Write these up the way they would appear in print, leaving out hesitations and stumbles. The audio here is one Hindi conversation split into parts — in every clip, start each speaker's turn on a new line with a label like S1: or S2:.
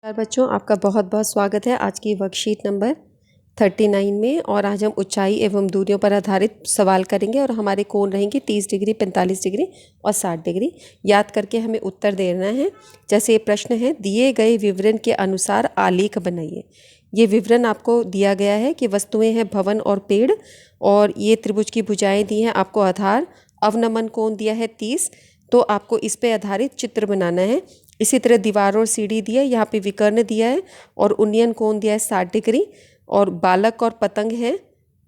S1: नमस्कार बच्चों, आपका बहुत बहुत स्वागत है आज की वर्कशीट नंबर 39 में। और आज हम ऊंचाई एवं दूरियों पर आधारित सवाल करेंगे और हमारे कोण रहेंगे 30 डिग्री, 45 डिग्री और 60 डिग्री। याद करके हमें उत्तर देना है। जैसे ये प्रश्न है, दिए गए विवरण के अनुसार आलेख बनाइए। ये विवरण आपको दिया गया है कि वस्तुएं हैं भवन और पेड़, और ये त्रिभुज की भुजाएं दी हैं आपको। आधार अवनमन कोण दिया है 30, तो आपको इस पे आधारित चित्र बनाना है। इसी तरह दीवार और सीढ़ी दिया है, यहाँ पे विकर्ण दिया है और उन्नयन कोण दिया है 60 डिग्री। और बालक और पतंग है,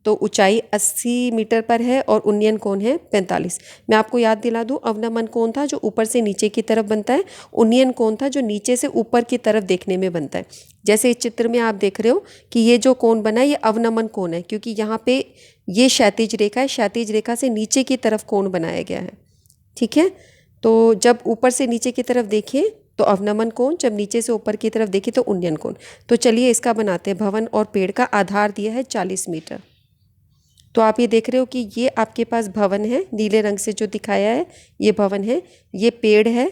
S1: तो ऊंचाई 80 मीटर पर है और उन्नयन कोण है 45। मैं आपको याद दिला दूं, अवनमन कोण था जो ऊपर से नीचे की तरफ बनता है, उन्नयन कोण था जो नीचे से ऊपर की तरफ देखने में बनता है। जैसे इस चित्र में आप देख रहे हो कि ये जो कोण बना है ये अवनमन कोण है, क्योंकि यहाँ पे ये क्षैतिज रेखा है, क्षैतिज रेखा से नीचे की तरफ कोण बनाया गया है। ठीक है, तो जब ऊपर से नीचे की तरफ देखें तो अवनमन कोण, जब नीचे से ऊपर की तरफ देखें तो उन्नयन कोण। तो चलिए इसका बनाते हैं। भवन और पेड़ का आधार दिया है 40 मीटर। तो आप ये देख रहे हो कि ये आपके पास भवन है, नीले रंग से जो दिखाया है ये भवन है, ये पेड़ है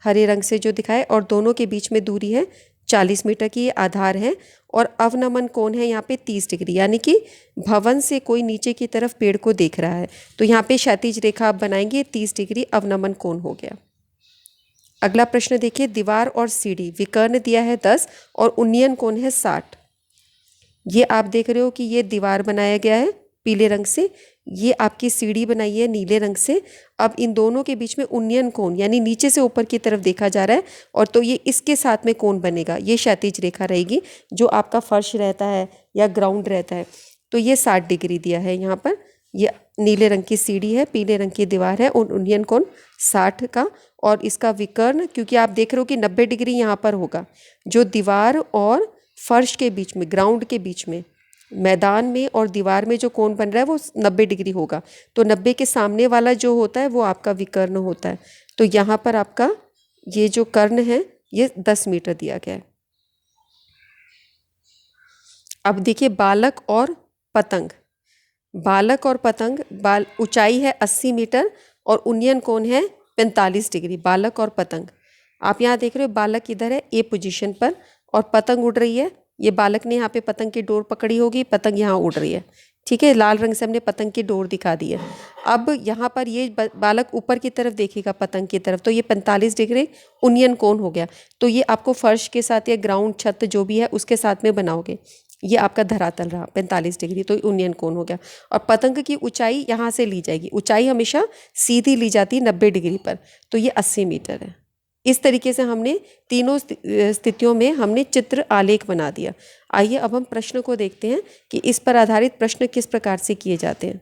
S1: हरे रंग से जो दिखाया है, और दोनों के बीच में दूरी है 40 मीटर की, ये आधार है। और अवनमन कोण है यहाँ पे 30 डिग्री, यानी कि भवन से कोई नीचे की तरफ पेड़ को देख रहा है, तो यहाँ पे क्षैतिज रेखा आप बनाएंगे, 30 डिग्री अवनमन कोण हो गया। अगला प्रश्न देखिए, दीवार और सीढ़ी विकर्ण दिया है 10 और उन्नयन कोण है 60। ये आप देख रहे हो कि ये दीवार बनाया गया है पीले रंग से, ये आपकी सीढ़ी बनाई है नीले रंग से। अब इन दोनों के बीच में उन्नयन कोण यानी नीचे से ऊपर की तरफ देखा जा रहा है, और तो ये इसके साथ में कोण बनेगा, ये क्षैतिज रेखा रहेगी जो आपका फर्श रहता है या ग्राउंड रहता है। तो ये 60 डिग्री दिया है यहाँ पर। ये नीले रंग की सीढ़ी है, पीले रंग की दीवार है, और उन्नयन कोण 60 का। और इसका विकर्ण, क्योंकि आप देख रहे हो कि 90 डिग्री यहाँ पर होगा, जो दीवार और फर्श के बीच में, ग्राउंड के बीच में, मैदान में और दीवार में जो कोण बन रहा है वो 90 डिग्री होगा। तो 90 के सामने वाला जो होता है वो आपका विकर्ण होता है। तो यहाँ पर आपका ये जो कर्ण है ये 10 मीटर दिया गया है। अब देखिए बालक और पतंग। बालक और पतंग, ऊंचाई है 80 मीटर और उन्नयन कोण है 45 डिग्री। बालक और पतंग, आप यहाँ देख रहे हो बालक इधर है ए पोजीशन पर और पतंग उड़ रही है। ये बालक ने यहाँ पे पतंग की डोर पकड़ी होगी, पतंग यहाँ उड़ रही है। ठीक है, लाल रंग से हमने पतंग की डोर दिखा दी है। अब यहाँ पर ये बालक ऊपर की तरफ देखेगा पतंग की तरफ, तो ये 45 डिग्री उन्नयन कोण हो गया। तो ये आपको फर्श के साथ या ग्राउंड छत जो भी है उसके साथ में बनाओगे। ये आपका धरातल रहा 45 डिग्री, तो उन्नयन कोण हो गया। और पतंग की ऊंचाई यहाँ से ली जाएगी, ऊंचाई हमेशा सीधी ली जाती है 90 डिग्री पर, तो ये 80 मीटर है। इस तरीके से हमने तीनों स्थितियों में हमने चित्र आलेख बना दिया। आइए अब हम प्रश्न को देखते हैं कि इस पर आधारित प्रश्न किस प्रकार से किए जाते हैं।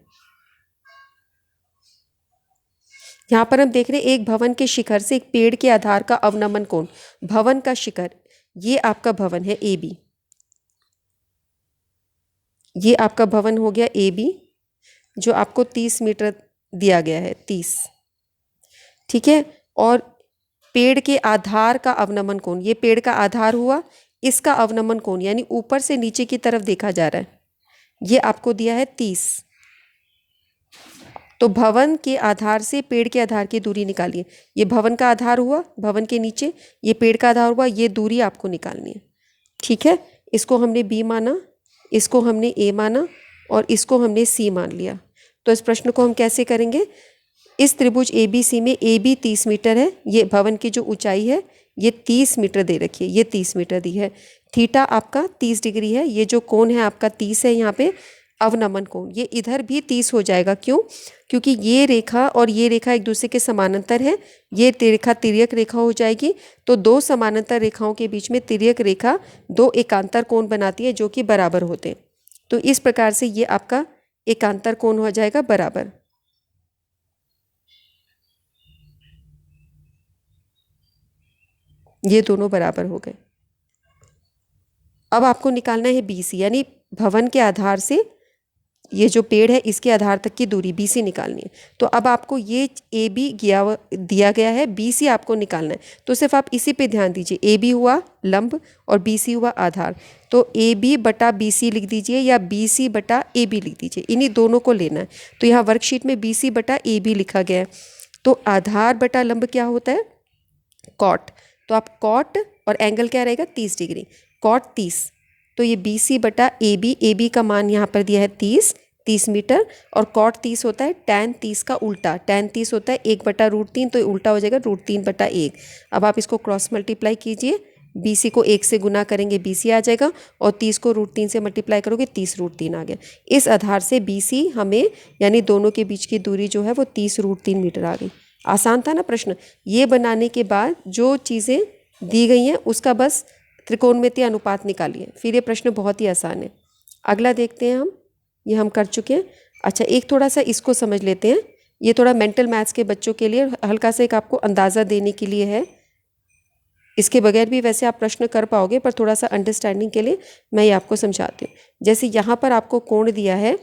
S1: यहाँ पर हम देख रहे हैं एक भवन के शिखर से एक पेड़ के आधार का अवनमन कोण। भवन का शिखर, ये आपका भवन है ए बी, ये आपका भवन हो गया ए बी, जो आपको 30 मीटर दिया गया है, 30। ठीक है, और पेड़ के आधार का अवनमन कोण, ये पेड़ का आधार हुआ, इसका अवनमन कोण यानी ऊपर से नीचे की तरफ देखा जा रहा है, ये आपको दिया है 30। तो भवन के आधार से पेड़ के आधार की दूरी निकालिए। ये भवन का आधार हुआ, भवन के नीचे ये पेड़ का आधार हुआ, ये दूरी आपको निकालनी है। ठीक है, इसको हमने बी माना, इसको हमने ए माना और इसको हमने सी मान लिया। तो इस प्रश्न को हम कैसे करेंगे, इस त्रिभुज ए बी सी में ए बी 30 मीटर है, ये भवन की जो ऊंचाई है ये 30 मीटर दे रखी है, ये 30 मीटर दी है। थीटा आपका 30 डिग्री है, ये जो कोण है आपका 30 है यहाँ पे अवनमन कोण, ये इधर भी 30 हो जाएगा। क्यों? क्योंकि ये रेखा और ये रेखा एक दूसरे के समानांतर है, ये रेखा तिर्यक रेखा हो जाएगी। तो दो समानांतर रेखाओं के बीच में तिर्यक रेखा दो एकांतर कोण बनाती है जो कि बराबर होते हैं। तो इस प्रकार से ये आपका एकांतर कोण हो जाएगा बराबर। ये दोनों बराबर हो गए। अब आपको निकालना है बी सी, यानी भवन के आधार से ये जो पेड़ है इसके आधार तक की दूरी बी सी निकालनी है। तो अब आपको ये ए बी दिया गया है, बी सी आपको निकालना है। तो सिर्फ आप इसी पे ध्यान दीजिए, ए बी हुआ लंब और बी सी हुआ आधार। तो ए बी बटा बी सी लिख दीजिए या बी सी बटा ए बी लिख दीजिए, इन्हीं दोनों को लेना है। तो यहाँ वर्कशीट में बी सी बटा ए बी लिखा गया है। तो आधार बटा लंब क्या होता है, कॉट। तो आप कॉट और एंगल क्या रहेगा 30 डिग्री, कॉट 30। तो ये BC बटा AB का मान यहाँ पर दिया है 30 मीटर, और कॉट 30 होता है टैन 30 का उल्टा, टैन 30 होता है 1/√3, तो ये उल्टा हो जाएगा √3/1। अब आप इसको क्रॉस मल्टीप्लाई कीजिए, BC को 1 से गुना करेंगे BC आ जाएगा, और 30 को √3 से मल्टीप्लाई करोगे 30√3 आ गया। इस आधार से BC हमें यानी दोनों के बीच की दूरी जो है वो 30√3 मीटर आ गई। आसान था ना प्रश्न। ये बनाने के बाद जो चीज़ें दी गई हैं उसका बस त्रिकोणमितीय अनुपात निकालिए, फिर ये प्रश्न बहुत ही आसान है। अगला देखते हैं हम, ये हम कर चुके हैं। अच्छा, एक थोड़ा सा इसको समझ लेते हैं, ये थोड़ा मेंटल मैथ्स के बच्चों के लिए हल्का सा एक आपको अंदाज़ा देने के लिए है। इसके बगैर भी वैसे आप प्रश्न कर पाओगे, पर थोड़ा सा अंडरस्टैंडिंग के लिए मैं ये आपको समझाती हूँ। जैसे यहाँ पर आपको कोण दिया है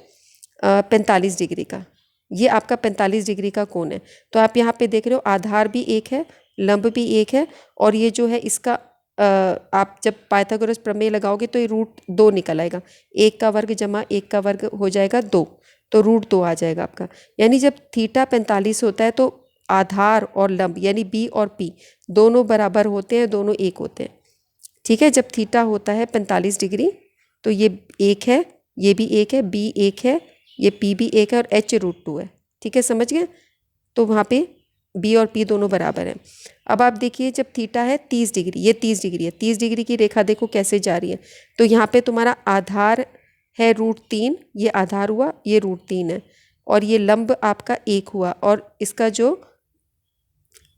S1: 45 डिग्री का, ये आपका 45 डिग्री का कोण है। तो आप यहाँ पे देख रहे हो आधार भी एक है, लंब भी एक है, और ये जो है इसका आप जब पाइथागोरस प्रमेय लगाओगे तो ये √2 निकल आएगा। 1 का वर्ग जमा 1 का वर्ग हो जाएगा 2, तो √2 आ जाएगा आपका। यानी जब थीटा 45 होता है तो आधार और लंब यानी B और P दोनों बराबर होते हैं, दोनों एक होते हैं। ठीक है, जब थीटा होता है 45 डिग्री तो ये एक है, ये भी एक है, B एक है, ये P भी एक है, और H √2 है। ठीक है, समझ गए? तो वहाँ पे B और P दोनों बराबर हैं। अब आप देखिए जब थीटा है 30 डिग्री, ये 30 डिग्री है, 30 डिग्री की रेखा देखो कैसे जा रही है। तो यहाँ पे तुम्हारा आधार है √3, ये आधार हुआ, ये √3 है, और ये लंब आपका 1 हुआ, और इसका जो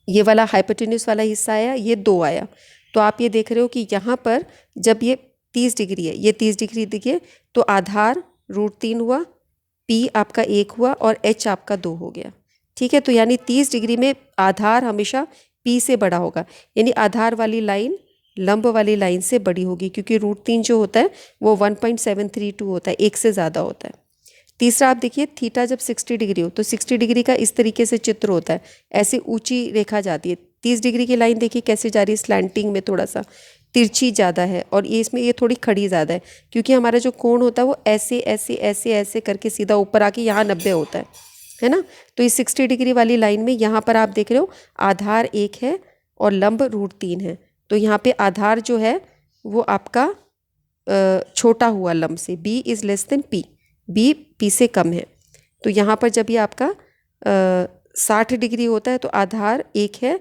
S1: ये वाला हाइपोटेन्यूस वाला हिस्सा आया ये 2 आया। तो आप ये देख रहे हो कि यहाँ पर जब ये 30 डिग्री है, ये 30 डिग्री देखिए, तो आधार √3 हुआ, P आपका 1 हुआ, और H आपका 2 हो गया। ठीक है, तो यानी 30 डिग्री में आधार हमेशा P से बड़ा होगा, यानी आधार वाली लाइन लंब वाली लाइन से बड़ी होगी, क्योंकि √3 जो होता है वो 1.732 होता है, 1 से ज़्यादा होता है। तीसरा आप देखिए थीटा जब 60 डिग्री हो तो 60 डिग्री का इस तरीके से चित्र होता है, ऐसे ऊंची रेखा जाती है। 30 डिग्री की लाइन देखिए कैसे जा रही है, स्लैंटिंग में, थोड़ा सा तिरछी ज़्यादा है, और ये इसमें ये थोड़ी खड़ी ज़्यादा है, क्योंकि हमारा जो कोण होता है वो ऐसे ऐसे ऐसे ऐसे करके सीधा ऊपर आके यहाँ 90 होता है ना। तो इस 60 डिग्री वाली लाइन में यहाँ पर आप देख रहे हो आधार 1 है और लंब √3 है। तो यहाँ पे आधार जो है वो आपका छोटा हुआ लंब से, B is less than P, B P से कम है। तो यहाँ पर जब ये आपका 60 डिग्री होता है तो आधार 1 है,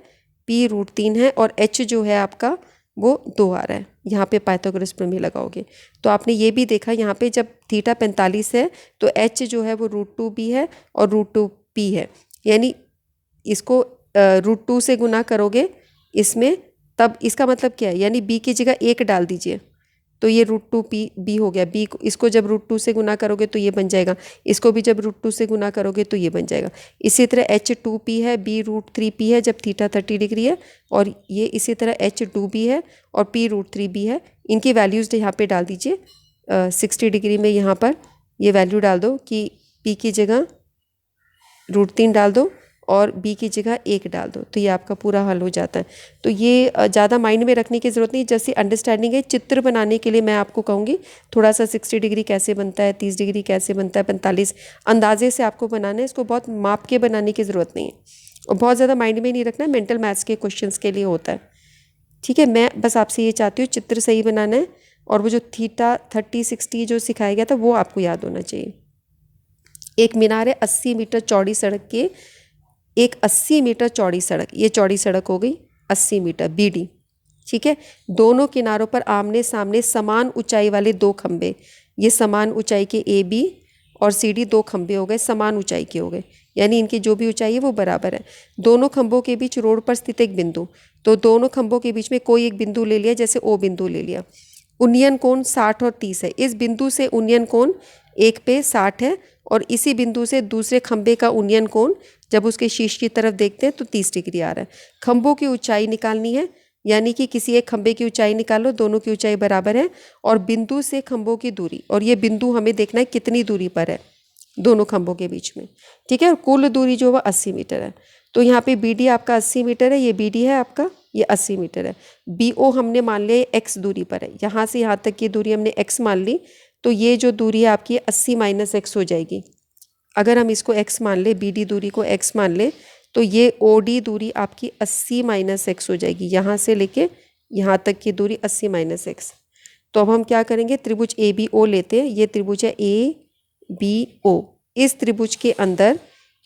S1: P √3 है, और H जो है आपका वो 2 आ रहा है। यहाँ पे पाइथागोरस प्रमेय लगाओगे तो आपने ये भी देखा, यहाँ पे जब थीटा 45 है तो H जो है वो √2 भी है और √2 P है, यानी इसको √2 से गुना करोगे इसमें, तब इसका मतलब क्या है, यानी B की जगह 1 डाल दीजिए तो ये √2 B हो गया। B को इसको जब √2 से गुना करोगे तो ये बन जाएगा, इसको भी जब √2 से गुना करोगे तो ये बन जाएगा। इसी तरह H2P है, B √3P है जब थीटा 30 डिग्री है, और ये इसी तरह H2B है और P √3B है। इनकी वैल्यूज़ यहाँ पे डाल दीजिए 60 डिग्री में, यहाँ पर ये वैल्यू डाल दो कि P की जगह √3 डाल दो और B की जगह 1 डाल दो, तो ये आपका पूरा हल हो जाता है। तो ये ज़्यादा माइंड में रखने की ज़रूरत नहीं, जैसी अंडरस्टैंडिंग है। चित्र बनाने के लिए मैं आपको कहूँगी थोड़ा सा 60 डिग्री कैसे बनता है, 30 डिग्री कैसे बनता है, 45 अंदाजे से आपको बनाना है, इसको बहुत माप के बनाने की ज़रूरत नहीं है, और बहुत ज़्यादा माइंड में नहीं रखना है, मेंटल मैथ्स के क्वेश्चन के लिए होता है। ठीक है, मैं बस आपसे ये चाहती हूँ चित्र सही बनाना है, और वो जो थीटा 30 60 जो सिखाया गया था वो आपको याद होना चाहिए। एक मीनार है 80 मीटर चौड़ी सड़क के, एक 80 मीटर चौड़ी सड़क, ये चौड़ी सड़क हो गई 80 मीटर BD। ठीक है, दोनों किनारों पर आमने सामने समान ऊंचाई वाले 2 खंबे, ये समान ऊंचाई के AB और CD 2 खंबे हो गए, समान ऊंचाई के हो गए, यानी इनकी जो भी ऊंचाई है वो बराबर है। दोनों खंभों के बीच रोड पर स्थित एक बिंदु, तो दोनों खंभों के बीच में कोई एक बिंदु ले लिया, जैसे O बिंदु ले लिया। उन्नयन कोण 60 और 30 है, इस बिंदु से उन्नयन कोण 1 पे 60 है, और इसी बिंदु से दूसरे खंबे का उन्नयन कोण जब उसके शीर्ष की तरफ देखते हैं तो 30 डिग्री आ रहा है। खंभों की ऊंचाई निकालनी है, यानी कि किसी एक खंबे की ऊंचाई निकालो, दोनों की ऊंचाई बराबर है, और बिंदु से खंभों की दूरी, और ये बिंदु हमें देखना है कितनी दूरी पर है दोनों खंभों के बीच में। ठीक है, और कुल दूरी जो है 80 मीटर है। तो यहाँ पे BD आपका 80 मीटर है, ये BD है आपका, ये 80 मीटर है। BO हमने मान लिया x दूरी पर है, यहाँ से यहाँ तक की दूरी हमने x मान ली, तो ये जो दूरी है आपकी 80 - x हो जाएगी। अगर हम इसको x मान ले, BD दूरी को x मान ले, तो ये OD दूरी आपकी 80 माइनस एक्स हो जाएगी, यहाँ से लेके यहाँ तक की दूरी 80 माइनस एक्स। तो अब हम क्या करेंगे, त्रिभुज ABO लेते हैं। ये त्रिभुज है ABO। इस त्रिभुज के अंदर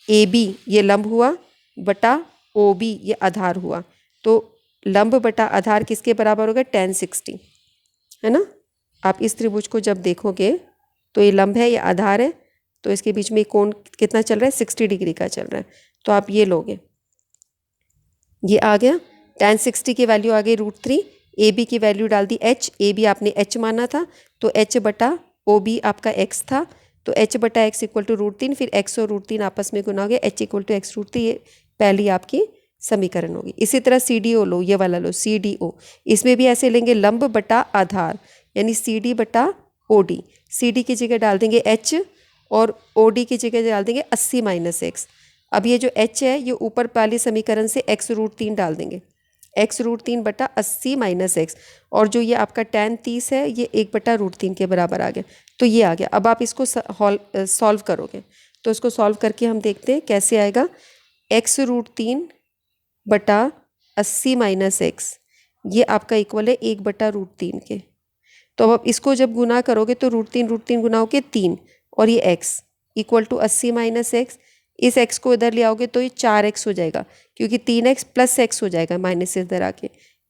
S1: AB ये लंब हुआ बटा OB ये आधार हुआ। तो लंब बटा आधार किसके बराबर होगा, tan 60, है ना। आप इस त्रिभुज को जब देखोगे तो ये लंब है, ये आधार है, तो इसके बीच में कोण कितना चल रहा है, 60 डिग्री का चल रहा है। तो आप ये लोगे, ये आ गया tan 60 की वैल्यू आ गई √3। AB की वैल्यू डाल दी h, AB आपने h माना था तो h बटा OB आपका x था, तो h बटा x इक्वल टू √3, फिर x और √3 आपस में गुना हो गया, h इक्वल टू x √3, ये पहली आपकी समीकरण होगी। इसी तरह CDO लो, ये वाला लो CDO, इसमें भी ऐसे लेंगे लंब बटा आधार, यानी CD बटा OD। CD की जगह डाल देंगे h और OD की जगह डाल देंगे 80 माइनस एक्स। अब ये जो h है ये ऊपर वाली समीकरण से x √3 डाल देंगे, x √3 बटा 80 माइनस एक्स, और जो ये आपका tan 30 है ये 1 बटा √3 के बराबर आ गया। तो ये आ गया। अब आप इसको सॉल्व करोगे, तो इसको सॉल्व करके हम देखते हैं कैसे आएगा। x √3 बटा 80 माइनस एक्स ये आपका इक्वल है 1 बटा √3 के। तो अब इसको जब गुना करोगे तो √3 गुना होगे 3, और ये x equal to 80 minus x, इस x को इधर ले आओगे तो ये 4x हो जाएगा, क्योंकि 3x प्लस x हो जाएगा माइनस से इधर आके।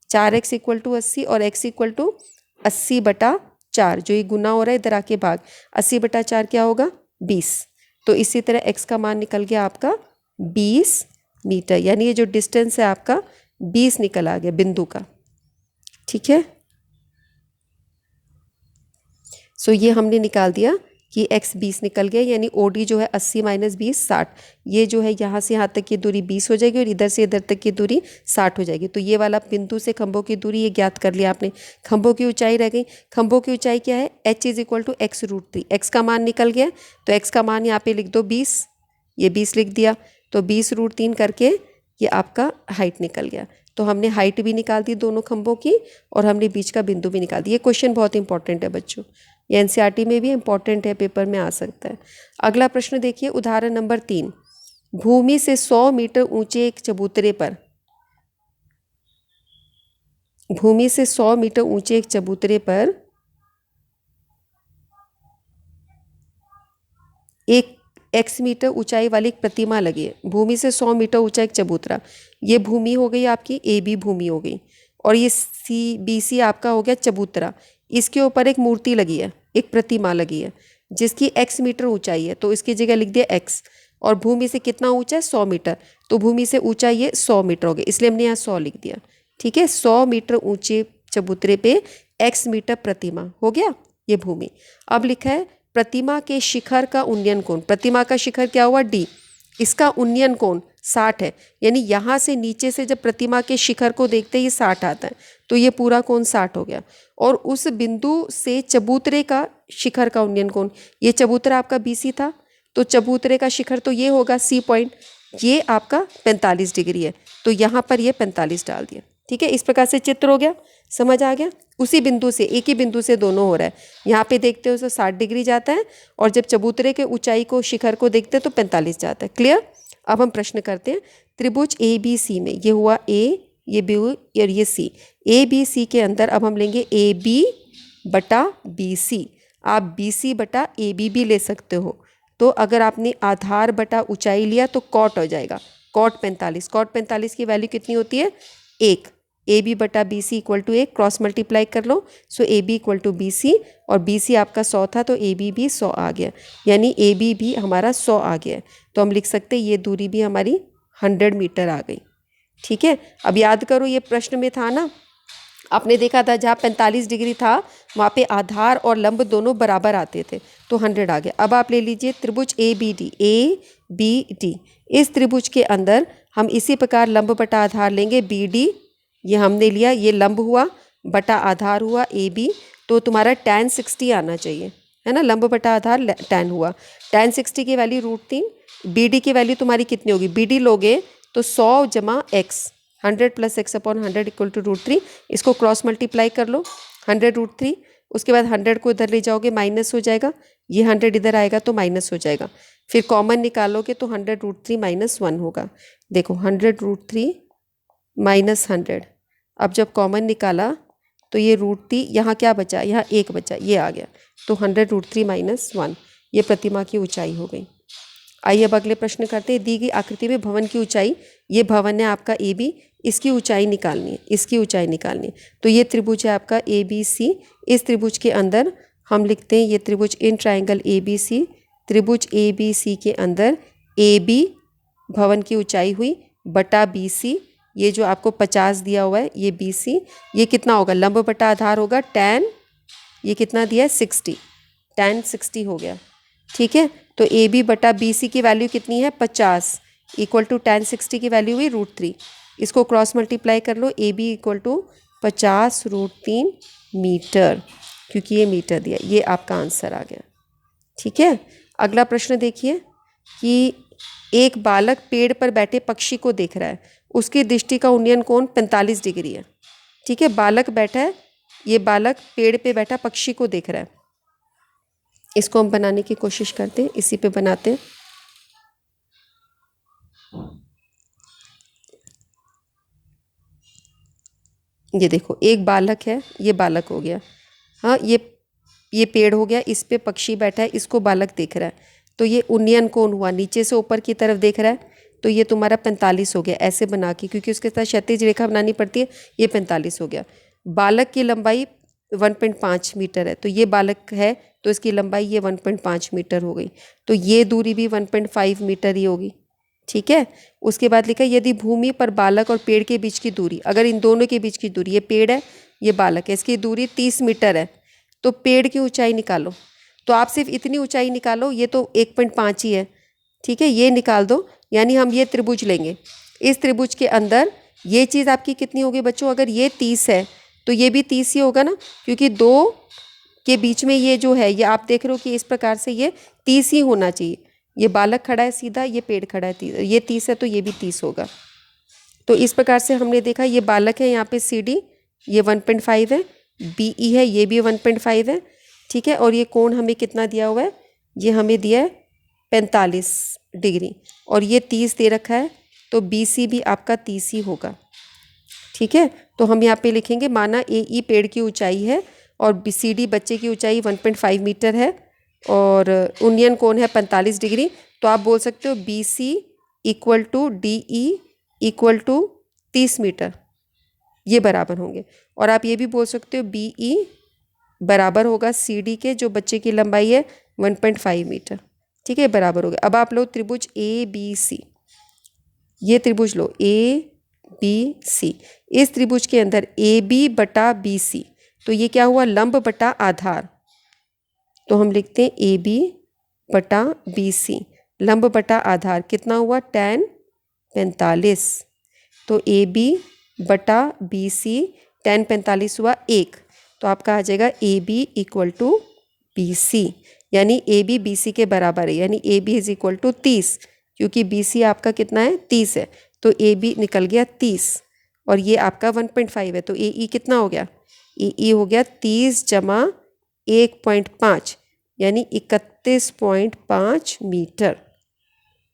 S1: 4x इक्वल टू 80 और x इक्वल टू 80 बटा 4, जो ये गुना हो रहा है इधर आके भाग, 80 बटा 4 क्या होगा, 20। तो इसी तरह x का मान निकल गया आपका 20 मीटर, यानी ये जो डिस्टेंस है आपका 20 निकल आ गया बिंदु का। ठीक है, सो ये हमने निकाल दिया कि x 20 निकल गया, यानी OD जो है 80 माइनस 20 60, ये जो है यहाँ से यहाँ तक की दूरी 20 हो जाएगी और इधर से इधर तक की दूरी 60 हो जाएगी। तो ये वाला बिंदु से खंभों की दूरी ये ज्ञात कर लिया आपने। खंभों की ऊंचाई रह गई, खंभों की ऊंचाई क्या है, h is equal to x √3। x का मान निकल गया, तो x का मान यहाँ पे लिख दो 20, ये 20 लिख दिया, तो 20 √3 करके ये आपका हाइट निकल गया। तो हमने हाइट भी निकाल दी दोनों खंभों की, और हमने बीच का बिंदु भी निकाल दिया। ये क्वेश्चन बहुत इंपॉर्टेंट है बच्चों, ये NCERT में भी इंपॉर्टेंट है, पेपर में आ सकता है। अगला प्रश्न देखिए, उदाहरण नंबर 3। भूमि से 100 मीटर ऊंचे एक चबूतरे पर, भूमि से 100 मीटर ऊंचे एक चबूतरे पर एक x मीटर ऊंचाई वाली एक प्रतिमा लगी है। भूमि से 100 मीटर ऊंचा एक चबूतरा, ये भूमि हो गई आपकी, AB भूमि हो गई, और ये BC आपका हो गया चबूतरा। इसके ऊपर एक मूर्ति लगी है, एक प्रतिमा लगी है जिसकी x मीटर ऊंचाई है, तो इसकी जगह लिख दिया x। और भूमि से कितना ऊंचा है, 100 मीटर, तो भूमि से ऊंचा ये 100 मीटर हो गया, इसलिए हमने यहाँ 100 लिख दिया। ठीक है, 100 मीटर ऊंचे चबूतरे पे x मीटर प्रतिमा हो गया, ये भूमि। अब लिखा है प्रतिमा के शिखर का उन्नयन कोण, प्रतिमा का शिखर क्या हुआ, D, इसका उन्नयन कोण 60 है, यानी यहाँ से नीचे से जब प्रतिमा के शिखर को देखते हैं ये 60 आता है, तो ये पूरा कोण 60 हो गया। और उस बिंदु से चबूतरे का शिखर का उन्नयन कोण, ये चबूतरा आपका BC था, तो चबूतरे का शिखर तो ये होगा C पॉइंट, ये आपका 45 डिग्री है, तो यहाँ पर ये 45 डाल दिया। ठीक है, इस प्रकार से चित्र हो गया, समझ आ गया। उसी बिंदु से, एक ही बिंदु से दोनों हो रहा है, यहाँ पे देखते हो तो 60 डिग्री जाता है, और जब चबूतरे के ऊंचाई को शिखर को देखते हैं तो 45 जाता है। क्लियर। अब हम प्रश्न करते हैं, त्रिभुज ABC में ये हुआ A, ये B और ये C, ABC के अंदर अब हम लेंगे AB बटा BC। आप BC बटा AB भी ले सकते हो, तो अगर आपने आधार बटा ऊंचाई लिया तो कॉट हो जाएगा, कॉट 45। कॉट 45 की वैल्यू कितनी होती है, 1। AB बटा BC equal to 1, cross multiply कर लो, so AB equal to BC, और BC आपका 100 था तो AB भी 100 आ गया, यानी AB भी हमारा 100 आ गया है। तो हम लिख सकते हैं ये दूरी भी हमारी 100 मीटर आ गई। ठीक है, अब याद करो ये प्रश्न में था ना, आपने देखा था जहाँ 45 डिग्री था वहाँ पे आधार और लंब दोनों बराबर आते थे, तो 100 आ गया। अब आप ले लीजिए त्रिभुज ABD, इस त्रिभुज के अंदर हम इसी प्रकार लंब बटा आधार लेंगे BD, ये हमने लिया, ये लंब हुआ बटा आधार हुआ AB, तो तुम्हारा tan 60 आना चाहिए, है ना, लंब बटा आधार tan हुआ, tan 60 की वैल्यू √3, BD की वैल्यू तुम्हारी कितनी होगी, BD लोगे तो 100 जमा x, 100 plus x upon 100 equal to √3, इसको क्रॉस मल्टीप्लाई कर लो, 100 √3 उसके बाद 100 को इधर ले जाओगे माइनस हो जाएगा, ये 100 इधर आएगा तो माइनस हो जाएगा, फिर कॉमन निकालोगे तो 100√3 -1 होगा। देखो 100√3 -100, अब जब कॉमन निकाला तो ये √3, यहाँ क्या बचा, यहाँ 1 बचा, ये आ गया, तो 100√3 -1 ये प्रतिमा की ऊंचाई हो गई। आइए अब अगले प्रश्न करते हैं। दी गई आकृति में भवन की ऊंचाई, ये भवन है आपका ए बी, इसकी ऊंचाई निकालनी है, इसकी ऊंचाई निकालनी है। तो ये त्रिभुज है आपका ए बी सी, इस त्रिभुज के अंदर हम लिखते हैं ये त्रिभुज in triangle A B C, त्रिभुज ए बी सी के अंदर ए बी भवन की ऊंचाई हुई बटा बी सी, ये जो आपको 50 दिया हुआ है ये बी सी, ये कितना होगा, लंब बटा आधार होगा टैन, ये कितना दिया है 60, टैन 60 हो गया। ठीक है, तो ए बी बटा बी सी की वैल्यू कितनी है 50 इक्वल टू टैन 60 की वैल्यू हुई √3, इसको क्रॉस मल्टीप्लाई कर लो, A B equal to 50√3 metre, क्योंकि ये मीटर दिया, ये आपका आंसर आ गया। ठीक है, अगला प्रश्न देखिए कि एक बालक पेड़ पर बैठे पक्षी को देख रहा है, उसकी दृष्टि का उन्नयन कोण 45 डिग्री है। ठीक है, बालक बैठा है, ये बालक पेड़ पे बैठा पक्षी को देख रहा है, इसको हम बनाने की कोशिश करते हैं, इसी पे बनाते हैं। ये देखो एक बालक है, ये बालक हो गया, हाँ ये पेड़ हो गया, इस पे पक्षी बैठा है, इसको बालक देख रहा है, तो ये उन्नयन कोण हुआ, नीचे से ऊपर की तरफ देख रहा है, तो ये तुम्हारा 45 हो गया, ऐसे बना के, क्योंकि उसके साथ क्षैतिज रेखा बनानी पड़ती है, ये 45 हो गया। बालक की लंबाई 1.5 मीटर है, तो ये बालक है तो इसकी लंबाई ये 1.5 मीटर हो गई, तो ये दूरी भी 1.5 मीटर ही होगी। ठीक है, उसके बाद लिखा यदि भूमि पर बालक और पेड़ के बीच की दूरी, अगर इन दोनों के बीच की दूरी, ये पेड़ है ये बालक है, इसकी दूरी 30 मीटर है, तो पेड़ की ऊंचाई निकालो, तो आप सिर्फ इतनी ऊंचाई निकालो, ये तो 1.5 ही है। ठीक है, ये निकाल दो, यानी हम ये त्रिभुज लेंगे, इस त्रिभुज के अंदर ये चीज़ आपकी कितनी होगी बच्चों, अगर ये 30 है तो ये भी 30 ही होगा ना, क्योंकि दो के बीच में ये जो है, ये आप देख रहे हो कि इस प्रकार से ये 30 ही होना चाहिए, ये बालक खड़ा है सीधा, ये पेड़ खड़ा है, ये 30 है तो ये भी 30 होगा। तो इस प्रकार से हमने देखा ये बालक है, यहाँ पे सी डी ये 1.5 है, बी ई है ये भी 1.5 है। ठीक है, और ये कोण हमें कितना दिया हुआ है, ये हमें दिया है 45 डिग्री, और ये 30 दे रखा है, तो बी सी भी आपका 30 ही होगा। ठीक है, तो हम यहाँ पे लिखेंगे माना ए ई पेड़ की ऊंचाई है और बी सी डी बच्चे की ऊंचाई 1.5 मीटर है और उन्नयन कोण है 45 डिग्री, तो आप बोल सकते हो B C equal to D E equal to 30 metre, ये बराबर होंगे। और आप ये भी बोल सकते हो बी ई बराबर होगा सी डी के, जो बच्चे की लंबाई है 1.5 मीटर। ठीक है, बराबर हो गया। अब आप लो त्रिभुज ए बी सी, ये त्रिभुज लो ए बी सी, इस त्रिभुज के अंदर ए बी बटा बी सी, तो ये क्या हुआ, लंब बटा आधार, तो हम लिखते हैं ए बी बटा बी सी, लंब बटा आधार कितना हुआ टैन 45, तो ए बी बटा बी सी टैन 45 हुआ 1, तो आपका आ जाएगा A B equal to B C, यानी ए बी बी सी के बराबर है, यानी A B is equal to 30, क्योंकि बी सी आपका कितना है 30 है, तो ए बी निकल गया 30 और ये आपका 1.5 है, तो ए ई कितना हो गया, ए ई हो गया 30 जमा 1.5 यानी 31.5 मीटर।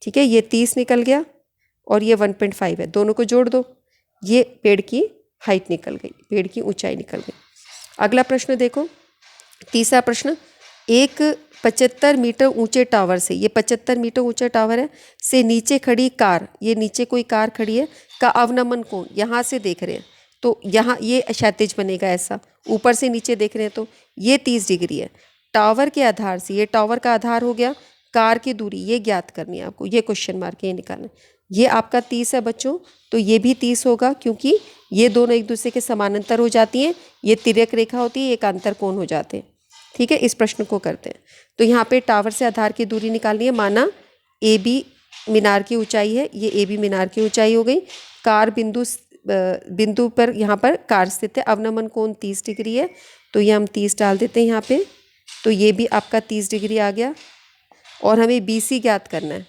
S1: ठीक है, ये 30 निकल गया और ये 1.5 है, दोनों को जोड़ दो, ये पेड़ की हाइट निकल गई, पेड़ की ऊंचाई निकल गई। अगला प्रश्न देखो, तीसरा प्रश्न, एक 75 मीटर ऊंचे टावर से, ये 75 मीटर ऊंचा टावर है, से नीचे खड़ी कार, ये नीचे कोई कार खड़ी है, का अवनमन कोण, यहाँ से देख रहे हैं तो यहाँ ये क्षैतिज बनेगा ऐसा, ऊपर से नीचे देख रहे हैं तो ये 30 डिग्री है। टावर के आधार से, ये टावर का आधार हो गया, कार की दूरी ये ज्ञात करनी है आपको, ये क्वेश्चन मार्क ये निकालना, ये आपका 30 है बच्चों, तो ये भी 30 होगा, क्योंकि ये दोनों एक दूसरे के समानांतर हो जाती हैं, ये तिर्यक रेखा होती है, एक अंतर कोण हो जाते हैं। ठीक है, इस प्रश्न को करते हैं। तो यहाँ पे टावर से आधार की दूरी निकालनी है, माना ए बी मीनार की ऊंचाई है, ये ए बी मीनार की ऊंचाई हो गई, कार बिंदु पर यहाँ पर कार स्थित है, अवनमन कोण 30 डिग्री है, तो ये हम 30 डाल देते हैं यहाँ पे, तो ये भी आपका 30 डिग्री आ गया और हमें बी सी ज्ञात करना है।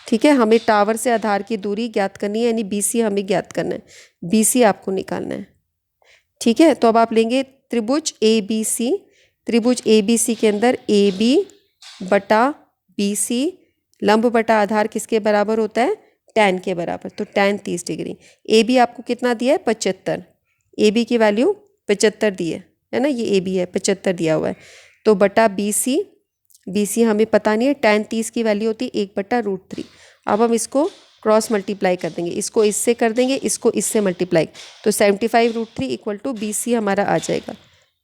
S1: ठीक है, हमें टावर से आधार की दूरी ज्ञात करनी है, यानी बी सी हमें ज्ञात करना है, बी सी आपको निकालना है। ठीक है, तो अब आप लेंगे त्रिभुज ए बी सी, त्रिभुज ए बी सी के अंदर ए बी बटा बी सी लंब बटा आधार किसके बराबर होता है, tan के बराबर। तो tan 30 डिग्री। ए बी आपको कितना दिया है, 75। ए बी की वैल्यू 75 दी है ना, ये ए बी है 75 दिया हुआ है। तो बटा बी सी हमें पता नहीं है, tan 30 की वैल्यू होती है 1/√3। अब हम इसको क्रॉस मल्टीप्लाई कर देंगे, इसको इससे कर देंगे, इसको इससे मल्टीप्लाई, तो 75√3 इक्वल टू बी सी हमारा आ जाएगा,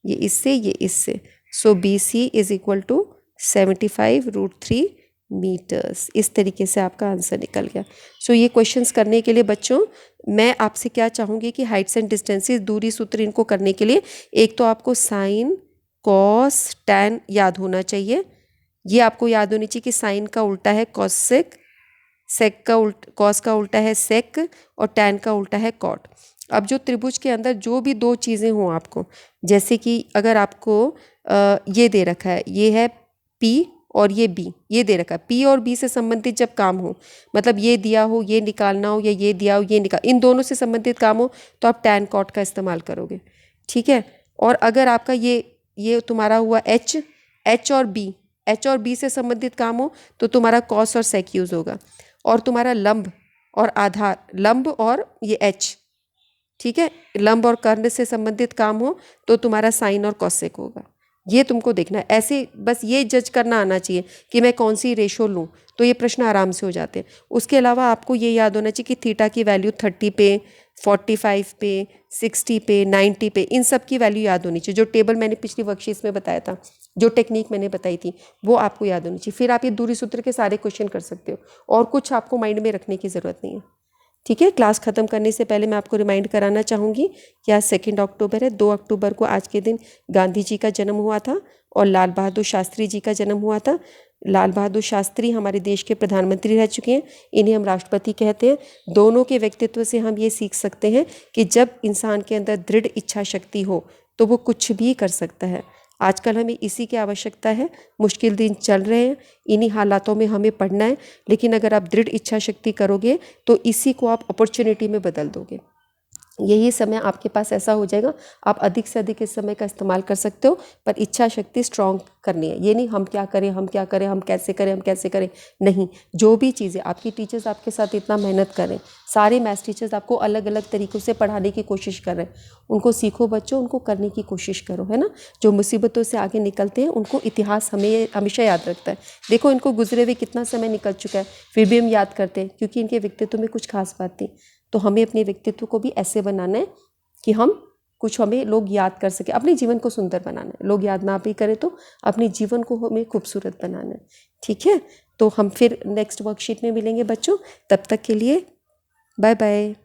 S1: ये इससे। So B C is equal to 75√3 metres. इस तरीके से आपका आंसर निकल गया। सो ये क्वेश्चंस करने के लिए बच्चों मैं आपसे क्या चाहूँगी कि हाइट्स एंड डिस्टेंसेस, दूरी सूत्र, इनको करने के लिए एक तो आपको साइन, कॉस, टैन याद होना चाहिए। ये आपको याद होनी चाहिए कि साइन का उल्टा है कॉसेक, सेक का कॉस का उल्टा है सेक और टैन का उल्टा है कॉट। अब जो त्रिभुज के अंदर जो भी दो चीज़ें हों आपको, जैसे कि अगर आपको ये दे रखा है, ये है P और ये B, ये दे रखा है, P और B से संबंधित जब काम हो, मतलब ये दिया हो ये निकालना हो, या ये दिया हो ये इन दोनों से संबंधित काम हो, तो आप टैन कॉट का इस्तेमाल करोगे, ठीक है। और अगर आपका ये तुम्हारा हुआ H और B से संबंधित काम हो, तो तुम्हारा कॉस और सेक यूज़ होगा। और तुम्हारा लंब और आधार, लंब और ये H, ठीक है, लंब और कर्ण से संबंधित काम हो तो तुम्हारा साइन और कॉसेक होगा। ये तुमको देखना है, ऐसे बस ये जज करना आना चाहिए कि मैं कौन सी रेशो लूँ, तो ये प्रश्न आराम से हो जाते हैं। उसके अलावा आपको ये याद होना चाहिए कि थीटा की वैल्यू 30 पे, 45 पे, 60 पे, 90 पे, इन सब की वैल्यू याद होनी चाहिए। जो टेबल मैंने पिछली वर्कशीट में बताया था, जो टेक्निक मैंने बताई थी, वो आपको याद होनी चाहिए। फिर आप ये दूरी सूत्र के सारे क्वेश्चन कर सकते हो और कुछ आपको माइंड में रखने की ज़रूरत नहीं है, ठीक है। क्लास ख़त्म करने से पहले मैं आपको रिमाइंड कराना चाहूँगी कि आज 2 अक्टूबर है। 2 अक्टूबर को आज के दिन गांधी जी का जन्म हुआ था और लाल बहादुर शास्त्री जी का जन्म हुआ था। लाल बहादुर शास्त्री हमारे देश के प्रधानमंत्री रह चुके हैं, इन्हें हम राष्ट्रपति कहते हैं। दोनों के व्यक्तित्व से हम ये सीख सकते हैं कि जब इंसान के अंदर दृढ़ इच्छा शक्ति हो तो वो कुछ भी कर सकता है। आजकल हमें इसी की आवश्यकता है। मुश्किल दिन चल रहे हैं, इन्हीं हालातों में हमें पढ़ना है, लेकिन अगर आप दृढ़ इच्छा शक्ति करोगे तो इसी को आप अपॉर्चुनिटी में बदल दोगे। यही समय आपके पास ऐसा हो जाएगा, आप अधिक से अधिक इस समय का इस्तेमाल कर सकते हो, पर इच्छा शक्ति स्ट्रांग करनी है। ये नहीं हम क्या करें, हम कैसे करें, नहीं। जो भी चीज़ें आपकी टीचर्स आपके साथ इतना मेहनत करें, सारे मैथ्स टीचर्स आपको अलग अलग तरीक़ों से पढ़ाने की कोशिश कर रहे हैं, उनको सीखो बच्चों, उनको करने की कोशिश करो, है ना। जो मुसीबतों से आगे निकलते हैं उनको इतिहास हमें हमेशा याद रखता है। देखो इनको गुजरे हुए कितना समय निकल चुका है, फिर भी हम याद करते हैं क्योंकि इनके व्यक्तित्व में कुछ खास बात थी। तो हमें अपने व्यक्तित्व को भी ऐसे बनाना है कि हमें लोग याद कर सके, अपने जीवन को सुंदर बनाना है। लोग याद ना भी करें तो अपने जीवन को हमें खूबसूरत बनाना है, ठीक है। तो हम फिर नेक्स्ट वर्कशीट में मिलेंगे बच्चों, तब तक के लिए बाय बाय।